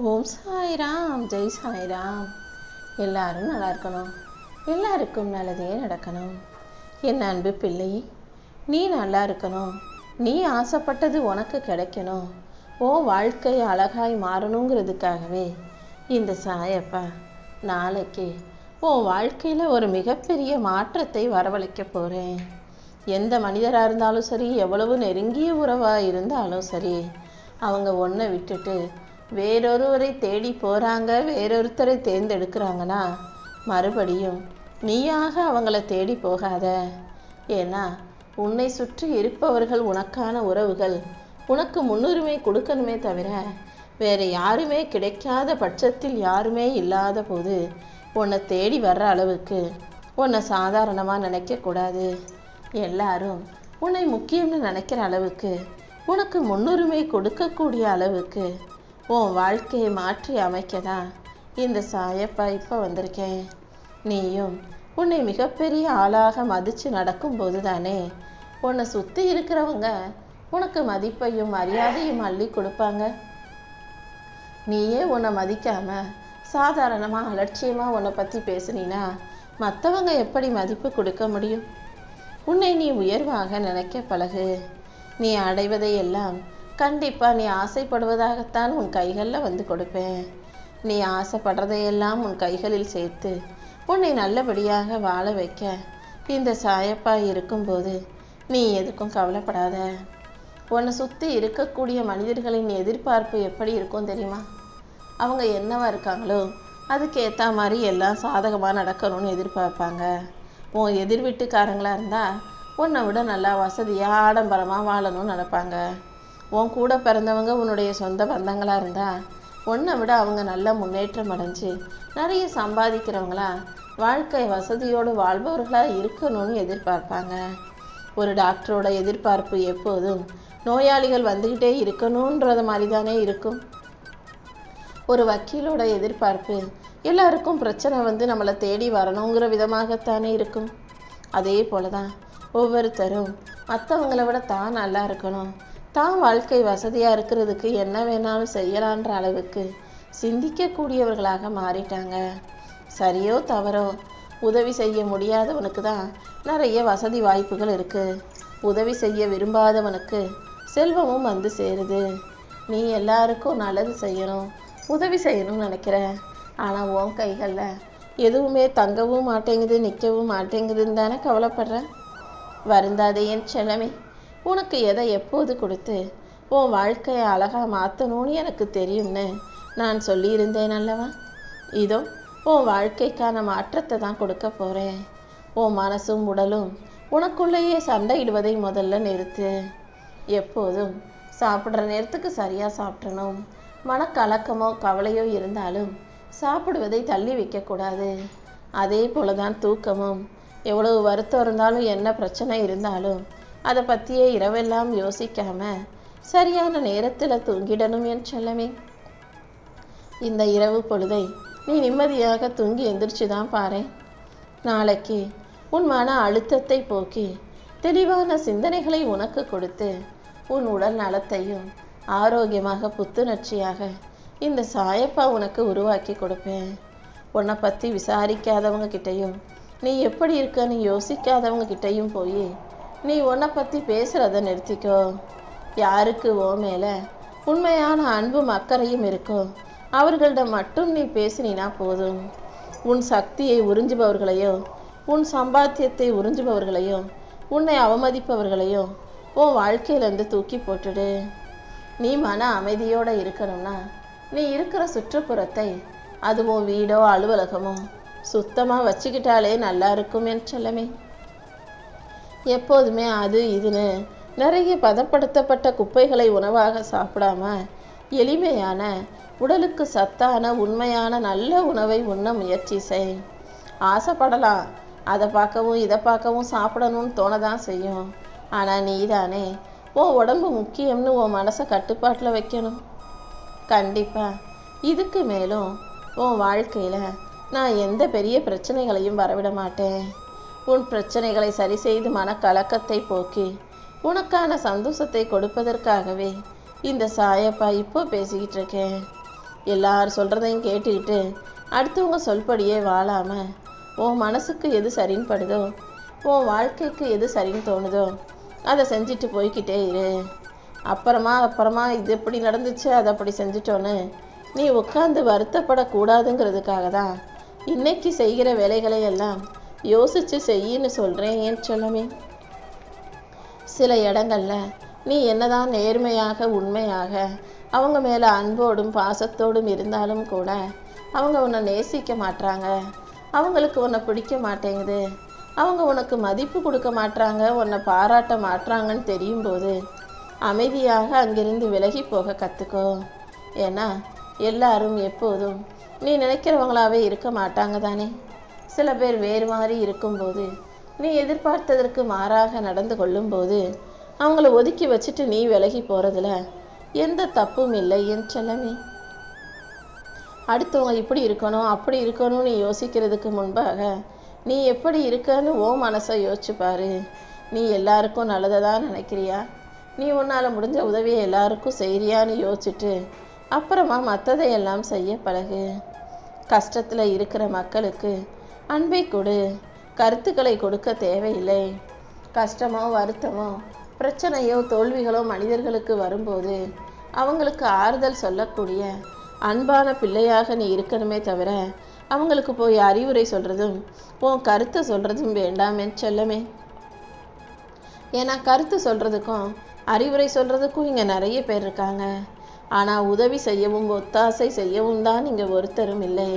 ஓம் சாய்ராம், ஜெய் சாய்ராம். எல்லாரும் நல்லா இருக்கணும், எல்லாருக்கும் நல்லதே நடக்கணும். என் அன்பு பிள்ளை, நீ நல்லா இருக்கணும், நீ ஆசைப்பட்டது உனக்கு கிடைக்கணும், ஓ வாழ்க்கை அழகாய் மாறணுங்கிறதுக்காகவே இந்த சாயப்பா நாளைக்கு உன் வாழ்க்கையில் ஒரு மிகப்பெரிய மாற்றத்தை வரவழைக்க போகிறேன். எந்த மனிதராக இருந்தாலும் சரி, எவ்வளவு நெருங்கிய உறவாக இருந்தாலும் சரி, அவங்க ஒன்றை விட்டுட்டு வேறொருவரை தேடி போகிறாங்க, வேறொருத்தரை தேர்ந்தெடுக்கிறாங்கன்னா மறுபடியும் நீயாக அவங்கள தேடி போகாத. ஏன்னா உன்னை சுற்றி இருப்பவர்கள் உனக்கான உறவுகள் உனக்கு முன்னுரிமை கொடுக்கணுமே தவிர வேறு யாருமே கிடைக்காத பட்சத்தில், யாருமே இல்லாத போது உன்னை தேடி வர்ற அளவுக்கு உன்னை சாதாரணமாக நினைக்கக்கூடாது. எல்லாரும் உன்னை முக்கியம்னு நினைக்கிற அளவுக்கு, உனக்கு முன்னுரிமை கொடுக்கக்கூடிய அளவுக்கு உன் வாழ்க்கையை மாற்றி அமைக்கதான் இந்த சாயப்பா இப்போ வந்திருக்கேன். நீயும் உன்னை மிகப்பெரிய ஆளாக மதித்து நடக்கும்போது தானே உன்னை சுற்றி இருக்கிறவங்க உனக்கு மதிப்பையும் மரியாதையும் அள்ளி கொடுப்பாங்க. நீயே உன்னை மதிக்காமல் சாதாரணமாக அலட்சியமாக உன்னை பற்றி பேசுனீன்னா மற்றவங்க எப்படி மதிப்பு கொடுக்க முடியும்? உன்னை நீ உயர்வாக நினைக்க பழகு. நீ அடைவதை எல்லாம் கண்டிப்பாக நீ ஆசைப்படுவதாகத்தான் உன் கைகளில் வந்து கொடுப்பேன். நீ ஆசைப்படுறதையெல்லாம் உன் கைகளில் சேர்த்து உன்னை நல்லபடியாக வாழ வைக்க இந்த சாயப்பா இருக்கும்போது நீ எதுக்கும் கவலைப்படாத. உன்னை சுற்றி இருக்கக்கூடிய மனிதர்களின் எதிர்பார்ப்பு எப்படி இருக்கும் தெரியுமா? அவங்க என்னவா இருக்காங்களோ அதுக்கு ஏற்ற மாதிரி எல்லாம் சாதகமாக நடக்கணும்னு எதிர்பார்ப்பாங்க. உன் எதிர் வீட்டுக்காரங்களாக இருந்தால் உன்னை விட நல்லா வசதியாக ஆடம்பரமாக வாழணும்னு நினைப்பாங்க. உன் கூட பிறந்தவங்க உன்னுடைய சொந்த பந்தங்களாக இருந்தால் உன்னை விட அவங்க நல்ல முன்னேற்றம் அடைஞ்சு நிறைய சம்பாதிக்கிறவங்களா வாழ்க்கை வசதியோடு வாழ்பவர்களாக இருக்கணும்னு எதிர்பார்ப்பாங்க. ஒரு டாக்டரோட எதிர்பார்ப்பு எப்போதும் நோயாளிகள் வந்துக்கிட்டே இருக்கணுன்றது மாதிரி தானே இருக்கும். ஒரு வக்கீலோட எதிர்பார்ப்பு எல்லாருக்கும் பிரச்சனை வந்து நம்மளை தேடி வரணுங்கிற விதமாகத்தானே இருக்கும். அதே போல தான் ஒவ்வொருத்தரும் மற்றவங்களை விட தான் நல்லா இருக்கணும், தான் வாழ்க்கை வசதியாக இருக்கிறதுக்கு என்ன வேணாலும் செய்யலான்ற அளவுக்கு சிந்திக்கக்கூடியவர்களாக மாறிட்டாங்க. சரியோ தவறோ உதவி செய்ய முடியாதவனுக்கு தான் நிறைய வசதி வாய்ப்புகள் இருக்குது. உதவி செய்ய விரும்பாதவனுக்கு செல்வமும் வந்து சேருது. நீ எல்லாருக்கும் நல்லது செய்யணும், உதவி செய்யணும்னு நினைக்கிற, ஆனால் உன் கைகளில் எதுவுமே தங்கவும் மாட்டேங்குது, நிற்கவும் மாட்டேங்குதுன்னு தானே கவலைப்படுற. வருந்தாதே என் செல்லமே. உனக்கு எதை எப்போது கொடுத்து உன் வாழ்க்கையை அழகாக மாற்றணும்னு எனக்கு தெரியும்னு நான் சொல்லியிருந்தேன் அல்லவா? இதோ உன் வாழ்க்கைக்கான மாற்றத்தை தான் கொடுக்க போகிறேன். உன் மனசும் உடலும் உனக்குள்ளேயே சண்டையிடுவதை முதல்ல நிறுத்து. எப்போதும் சாப்பிட்ற நேரத்துக்கு சரியாக சாப்பிடணும். மனக்கலக்கமோ கவலையோ இருந்தாலும் சாப்பிடுவதை தள்ளி வைக்கக்கூடாது. அதே போல தான் தூக்கமும். எவ்வளவு வருத்தம் இருந்தாலும் என்ன பிரச்சனை இருந்தாலும் அதை பற்றியே இரவெல்லாம் யோசிக்காம சரியான நேரத்தில் தூங்கிடணும் என் செல்லமே. இந்த இரவு பொழுதை நீ நிம்மதியாக தூங்கி எந்திரிச்சு தான் பாரு. நாளைக்கு உன் மன அழுத்தத்தை போக்கி தெளிவான சிந்தனைகளை உனக்கு கொடுத்து உன் உடல் நலத்தையும் ஆரோக்கியமாக புத்துணர்ச்சியாக இந்த சாயப்பா உனக்கு உருவாக்கி கொடுப்பேன். உன்னை பற்றி விசாரிக்காதவங்க கிட்டையும், நீ எப்படி இருக்கன்னு யோசிக்காதவங்க கிட்டையும் போய் நீ உன்னை பற்றி பேசுகிறத நிறுத்திக்கோ. யாருக்கு ஓ மேலே உண்மையான அன்பும் அக்கறையும் இருக்கோ அவர்களிடம் மட்டும் நீ பேசினா போதும். உன் சக்தியை உறிஞ்சுபவர்களையோ, உன் சம்பாத்தியத்தை உறிஞ்சுபவர்களையோ, உன்னை அவமதிப்பவர்களையோ உன் வாழ்க்கையிலேருந்து தூக்கி போட்டுடு. நீ மன அமைதியோடு இருக்கணும்னா நீ இருக்கிற சுற்றுப்புறத்தை, அதுவும் வீடோ அலுவலகமோ சுத்தமாக வச்சுக்கிட்டாலே நல்லா இருக்கும் என் செல்லமே. எப்போதுமே அது இதுன்னு நிறைய பதப்படுத்தப்பட்ட குப்பைகளை உணவாக சாப்பிடாம எளிமையான உடலுக்கு சத்தான உண்மையான நல்ல உணவை உண்ண முயற்சி செய். ஆசைப்படலாம், அதை பார்க்கவும் இதை பார்க்கவும் சாப்பிடணும்னு தோணதான் செய்யும். ஆனால் நீ தானே உன் உடம்பு முக்கியம்னு உன் மனசை கட்டுப்பாட்டில் வைக்கணும். கண்டிப்பாக இதுக்கு மேலும் உன் வாழ்க்கையில் நான் எந்த பெரிய பிரச்சனைகளையும் வரவிட மாட்டேன். உன் பிரச்சனைகளை சரி செய்து மனக்கலக்கத்தை போக்கி உனக்கான சந்தோஷத்தை கொடுப்பதற்காகவே இந்த சாயப்பா இப்போ பேசிக்கிட்டு இருக்கேன். எல்லார் சொல்கிறதையும் கேட்டுக்கிட்டு அடுத்தவங்க சொல்படியே வாழாமல் உன் மனசுக்கு எது சரின்னு படுதோ, உன் வாழ்க்கைக்கு எது சரின்னு தோணுதோ அதை செஞ்சுட்டு போய்கிட்டே இரு. அப்புறமா இது எப்படி நடந்துச்சு, அதை அப்படி செஞ்சிட்டோன்னு நீ உட்காந்து வருத்தப்படக்கூடாதுங்கிறதுக்காக தான் இன்னைக்கு செய்கிற வேலைகளை எல்லாம் யோசித்து செய்யின்னு சொல்கிறேன் என் செல்லமே. சில இடங்கள்ல நீ என்னதான் நேர்மையாக உண்மையாக அவங்க மேலே அன்போடும் பாசத்தோடும் இருந்தாலும் கூட அவங்க உன்னை நேசிக்க மாட்டாங்க, அவங்களுக்கு உன்னை பிடிக்க மாட்டேங்குது, அவங்க உனக்கு மதிப்பு கொடுக்க மாட்டாங்க, உன்னை பாராட்ட மாட்டாங்கன்னு தெரியும் போது அமைதியாக அங்கிருந்து விலகி போக கற்றுக்கோ. ஏன்னா எல்லாரும் எப்போதும் நீ நினைக்கிறவங்களாவே இருக்க மாட்டாங்க தானே. சில பேர் வேறு மாதிரி இருக்கும்போது, நீ எதிர்பார்த்ததற்கு மாறாக நடந்து கொள்ளும்போது அவங்கள ஒதுக்கி வச்சுட்டு நீ விலகி போகிறதுல எந்த தப்பும் இல்லை என் செல்லமே. அடுத்தவங்க இப்படி இருக்கணும் அப்படி இருக்கணும் நீ யோசிக்கிறதுக்கு முன்பாக நீ எப்படி இருக்கன்னு ஓ மனசை யோசிச்சு பாரு. நீ எல்லாருக்கும் நல்லதை தான் நினைக்கிறியா, நீ உன்னால் முடிஞ்ச உதவியை எல்லாருக்கும் செய்கிறியான்னு யோசிச்சுட்டு அப்புறமா மற்றதையெல்லாம் செய்ய பழகு. கஷ்டத்தில் இருக்கிற மக்களுக்கு அன்பை கொடு, கருத்துக்களை கொடுக்க தேவையில்லை. கஷ்டமோ வருத்தமோ பிரச்சனையோ தோல்விகளோ மனிதர்களுக்கு வரும்போது அவங்களுக்கு ஆறுதல் சொல்லக்கூடிய அன்பான பிள்ளையாக நீ இருக்கணுமே தவிர அவங்களுக்கு போய் அறிவுரை சொல்கிறதும் உன் கருத்தை சொல்கிறதும் வேண்டாம் என் செல்லமே. ஏன்னா கருத்து சொல்கிறதுக்கும் அறிவுரை சொல்கிறதுக்கும் இங்கே நிறைய பேர் இருக்காங்க. ஆனால் உதவி செய்யவும் ஒத்தாசை செய்யவும் தான் இங்கே ஒருத்தரும் இல்லை.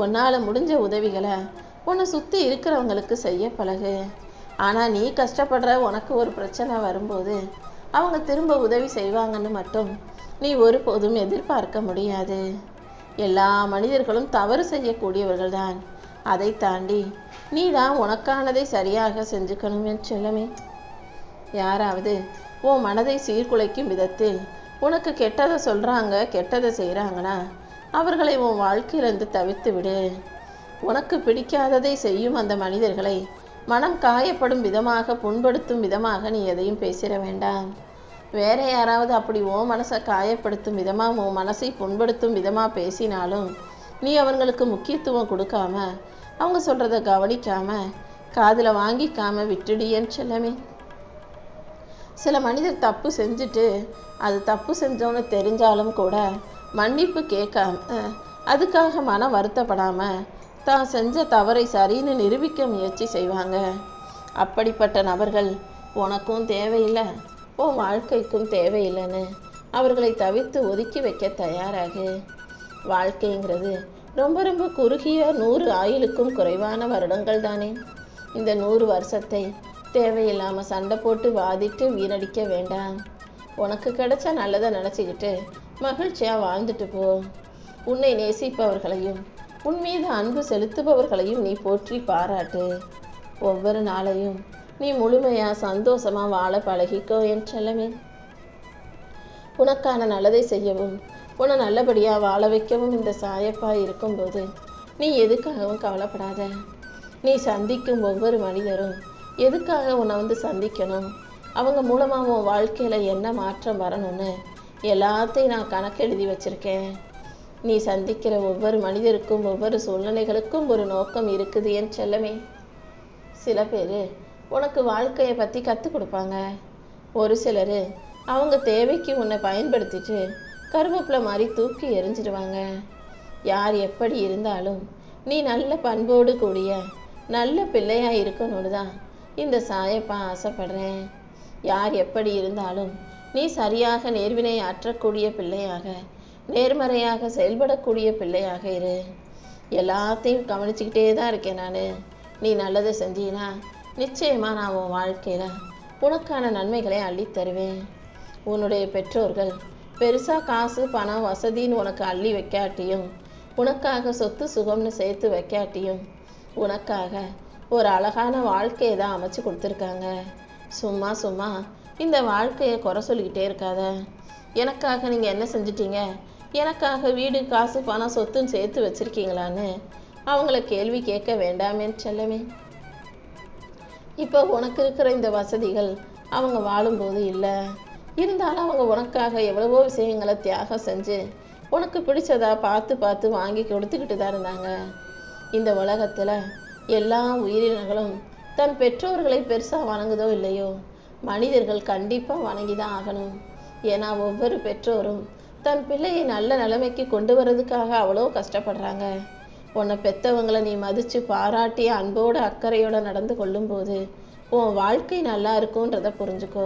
உன்னால் முடிஞ்ச உதவிகளை உன்னை சுற்றி இருக்கிறவங்களுக்கு செய்ய பழகு. ஆனால் நீ கஷ்டப்படுற உனக்கு ஒரு பிரச்சனை வரும்போது அவங்க திரும்ப உதவி செய்வாங்கன்னு மட்டும் நீ ஒருபோதும் எதிர்பார்க்க முடியாது. எல்லா மனிதர்களும் தவறு செய்யக்கூடியவர்கள் தான். அதை தாண்டி நீ தான் உனக்கானதை சரியாக செஞ்சுக்கணும் என் செல்லமே. யாராவது உன் மனதை சீர்குலைக்கும் விதத்தில் உனக்கு கெட்டதை சொல்கிறாங்க கெட்டதை செய்கிறாங்கன்னா அவர்களை உன் வாழ்க்கையிலிருந்து தவிர்த்து விடு. உனக்கு பிடிக்காததை செய்யும் அந்த மனிதர்களை மனம் காயப்படும் விதமாக புண்படுத்தும் விதமாக நீ எதையும் பேசிட வேண்டாம். வேற யாராவது அப்படி உன் மனசை காயப்படுத்தும் விதமாக உன் மனசை புண்படுத்தும் விதமாக பேசினாலும் நீ அவங்களுக்கு முக்கியத்துவம் கொடுக்காம அவங்க சொல்கிறத கவனிக்காம காதில் வாங்கிக்காம விட்டுடியன்னு செல்லமே. சில மனிதர் தப்பு செஞ்சுட்டு அது தப்பு செஞ்சோன்னு தெரிஞ்சாலும் கூட மன்னிப்பு கேட்காம அதுக்காக மன வருத்தப்படாமல் தான் செஞ்ச தவறை சரின்னு நிரூபிக்க முயற்சி செய்வாங்க. அப்படிப்பட்ட நபர்கள் உனக்கும் தேவையில்லை, உன் வாழ்க்கைக்கும் தேவையில்லைன்னு அவர்களை தவிர்த்து ஒதுக்கி வைக்க தயாராகு. வாழ்க்கைங்கிறது ரொம்ப ரொம்ப குறுகிய 100 ஆயுளுக்கும் குறைவான வருடங்கள் தானே. இந்த 100 வருஷத்தை தேவையில்லாமல் சண்டை போட்டு வாதிட்டு வீணடிக்க வேண்டாம். உனக்கு கிடைச்ச நல்லதை நினச்சிக்கிட்டு மகிழ்ச்சியாக வாழ்ந்துட்டு போ. உன்னை நேசிப்பவர்களையும் உன் மீது அன்பு செலுத்துபவர்களையும் நீ போற்றி பாராட்டு. ஒவ்வொரு நாளையும் நீ முழுமையாக சந்தோஷமாக வாழ பழகிக்கோ என் செல்லமே. உனக்கான நல்லதை செய்யவும் உன்னை நல்லபடியாக வாழ வைக்கவும் இந்த சாயப்பா இருக்கும்போது நீ எதுக்காகவும் கவலைப்படாத. நீ சந்திக்கும் ஒவ்வொரு மனிதரும் எதுக்காக உன்னை வந்து சந்திக்கணும், அவங்க மூலமாக உன் வாழ்க்கையில் என்ன மாற்றம் வரணும்னு எல்லாத்தையும் நான் கணக்கெழுதி வச்சுருக்கேன். நீ சந்திக்கிற ஒவ்வொரு மனிதருக்கும் ஒவ்வொரு சூழ்நிலைகளுக்கும் ஒரு நோக்கம் இருக்குது என் செல்லமே. சில பேர் உனக்கு வாழ்க்கையை பற்றி கற்றுக் கொடுப்பாங்க. ஒரு சிலர் அவங்க தேவைக்கு உன்னை பயன்படுத்திட்டு கருவேப்பிலை மாதிரி தூக்கி எறிஞ்சிடுவாங்க. யார் எப்படி இருந்தாலும் நீ நல்ல பண்போடு கூடிய நல்ல பிள்ளையாக இருக்கணும்னு தான் இந்த சாயப்பா ஆசைப்படுறேன். யார் எப்படி இருந்தாலும் நீ சரியாக நேர்வினை ஆற்றக்கூடிய பிள்ளையாக நேர்மறையாக செயல்படக்கூடிய பிள்ளையாக இரு. எல்லாத்தையும் கவனிச்சுக்கிட்டே தான் இருக்கேன் நான். நீ நல்லதை செஞ்சீனா நிச்சயமாக நான் உன் வாழ்க்கையில் உனக்கான நன்மைகளை அள்ளித் தருவேன். உன்னுடைய பெற்றோர்கள் பெருசாக காசு பணம் வசதின்னு உனக்கு அள்ளி வைக்காட்டியும் உனக்காக சொத்து சுகம்னு சேர்த்து வைக்காட்டியும் உனக்காக ஒரு அழகான வாழ்க்கையை தான் அமைச்சு கொடுத்துருக்காங்க. சும்மா சும்மா இந்த வாழ்க்கையை குறை சொல்லிக்கிட்டே இருக்காத. எனக்காக நீங்கள் என்ன செஞ்சிட்டீங்க, எனக்காக வீடு காசு பணம் சொத்துன்னு சேர்த்து வச்சுருக்கீங்களான்னு அவங்கள கேள்வி கேட்க வேண்டாமேன்னு செல்லமே. இப்போ உனக்கு இருக்கிற இந்த வசதிகள் அவங்க வாழும்போது இல்லை, இருந்தாலும் அவங்க உனக்காக எவ்வளவோ விஷயங்களை தியாகம் செஞ்சு உனக்கு பிடிச்சதா பார்த்து பார்த்து வாங்கி கொடுத்துக்கிட்டு தான் இருந்தாங்க. இந்த உலகத்தில் எல்லா உயிரினங்களும் தன் பெற்றோர்களை பெருசாக வணங்குதோ இல்லையோ, மனிதர்கள் கண்டிப்பாக வணங்கி தான் ஆகணும். ஏன்னா ஒவ்வொரு பெற்றோரும் தன் பிள்ளையை நல்ல நிலைமைக்கு கொண்டு வர்றதுக்காக அவ்வளோ கஷ்டப்படுறாங்க. உன்னை பெற்றவங்களை நீ மதித்து பாராட்டி அன்போடு அக்கறையோடு நடந்து கொள்ளும்போது உன் வாழ்க்கை நல்லா இருக்குன்றதை புரிஞ்சுக்கோ.